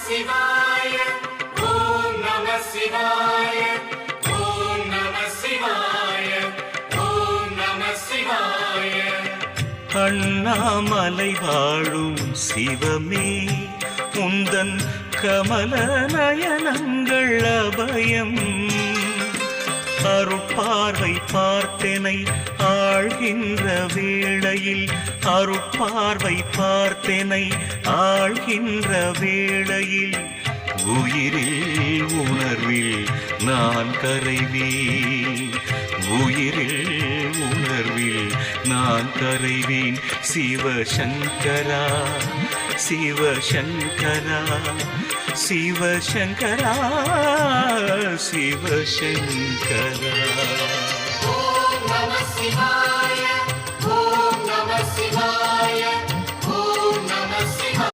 சிவாய ஓம் நம சிவாய ஓம் நம சிவாய ஓம் நம சிவாய. அண்ணாமலை வாழும் சிவமே உந்தன் கமல நயனங்கள் அபயம். அருட்பார்வை பார்த்தனை ஆழ்கின்ற வேளையில், அருட்பார்வை பார்த்தனை ஆழ்கின்ற வேளையில், உயிரில் உணர்வில் நான் கரைவேன், உயிரில் உணர்வில் நான் கரைவேன். சிவசங்கரா சிவசங்கரா சிவசங்கரா சிவசங்கரா. ஓம் நம சிவாய